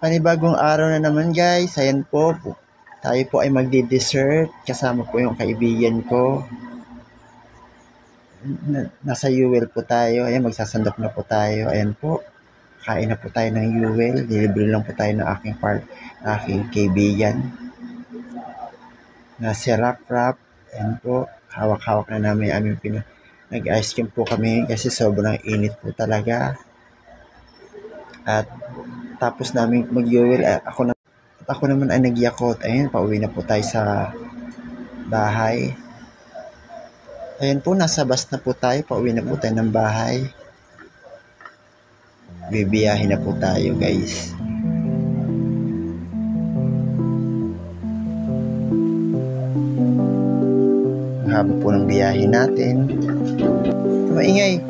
Panibagong araw na naman guys. Ayan po. Tayo po ay magdi-dessert. Kasama po yung kaibigan ko. Nasa UL po tayo. Ayan, magsasandok na po tayo. Ayan po. Kain na po tayo ng UL. Dilibre lang po tayo ng aking kaibigan. Na si Rap. Ayan po. Hawak-hawak na namin aming nag-ice cream po kami kasi sobrang init po talaga. At tapos namin mag-UL, ako naman ay nagyakot. Ayun, pauwi na po tayo sa bahay. Ayun po, nasa bus na po tayo. Pauwi na po tayo ng bahay. Bibiyahin na po tayo guys. Ang haba po ng biyahe natin. Maingay.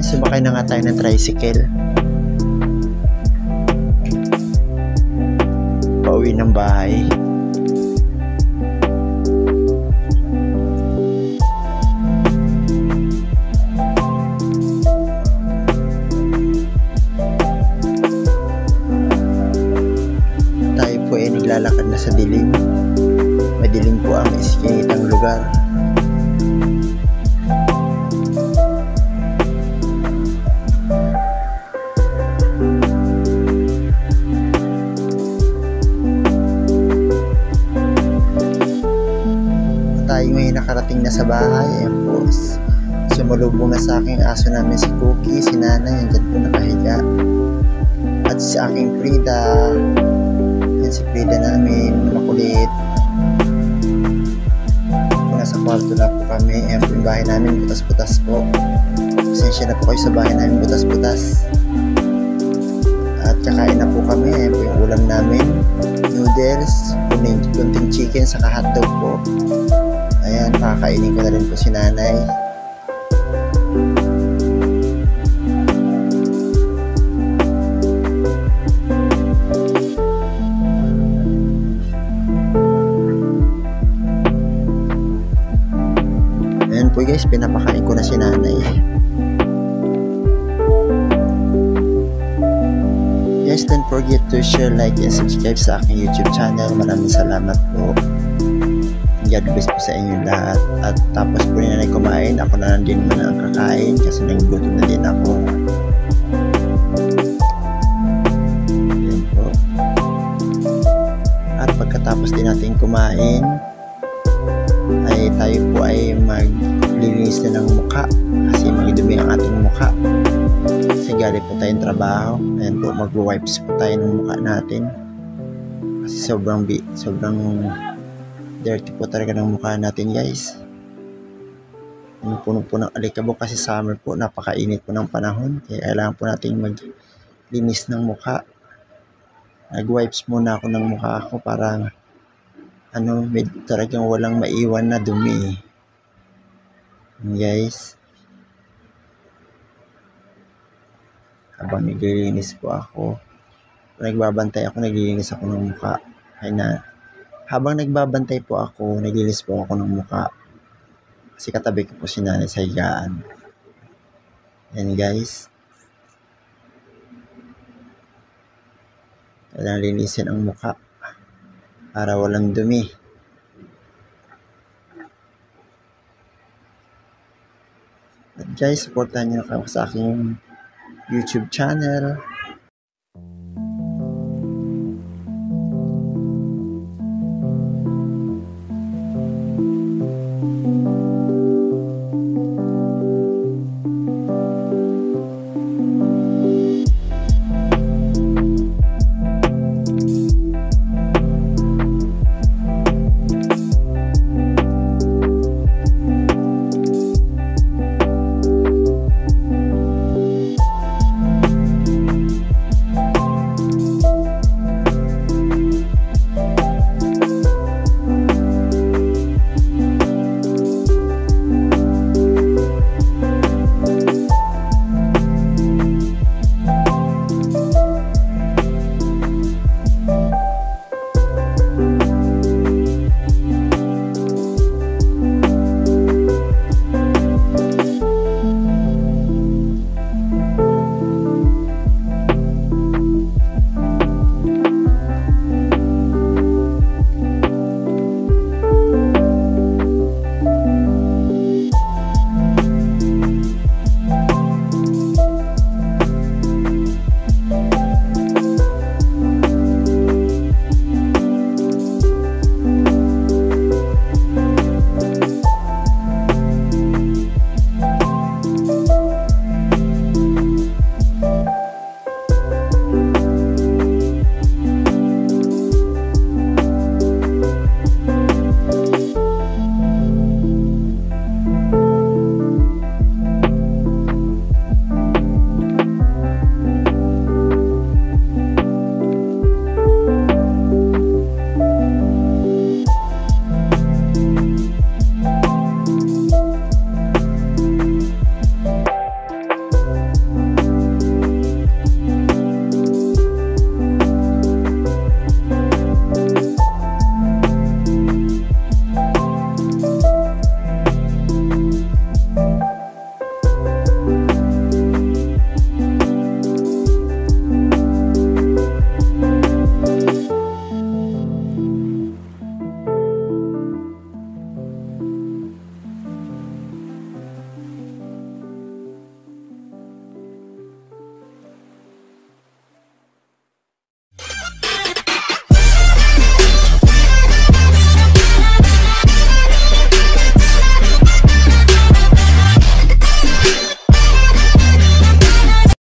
Sumakay na nga tayo ng tricycle. Pauwi ng bahay. Tayo po ay naglalakad na sa dilim. Madilim po ang iskinitang lugar. Tayo ngayon nakarating na sa bahay. Ayan po, sumulubong na sa aking aso namin si Cookie, si Nanay, andyan po nakahiga. At si aking Frida. Yan si Frida namin, makulit. Nasa kwarto na po kami. Ayan po yung bahay namin, butas-butas po. Pasensya na po kayo sa bahay namin, butas-butas. At kakain na po kami. Ayan po yung ulam namin, noodles, kunting chicken, saka hotdog po. Ayan, pakakainin ko na rin po si Nanay. Ayan po guys, pinapakain ko na si Nanay. Guys, don't forget to share, like, and subscribe sa aking YouTube channel. Maraming salamat po. God bless po sa inyo lahat. At tapos po ni Nanay kumain, ako na lang din muna ang kakain kasi nagugutom na din ako. Ayan po. At pagkatapos din natin kumain, ay tayo po ay maglilinis na ng mukha kasi magdumi ang ating mukha. Kasi galing po tayong trabaho. Ayan po, mag-wipes po tayo ng mukha natin. Kasi sobrang dirty po talaga ng mukha natin guys. Puno po ng alikabok kasi summer po, napakainit po ng panahon. Kaya kailangan po natin maglinis ng mukha. Nag-wipes muna ako ng mukha ko para talagang walang maiwan na dumi. Guys, habang naglilinis po ako, nagbabantay ako, naglilinis ako ng mukha. Habang nagbabantay po ako, naglilis po ako ng mukha. Kasi katabi ko po si Nanay sa higaan. Yan guys. Kailangan linisin ang mukha para walang dumi. At guys, supportahan nyo ako sa aking YouTube channel.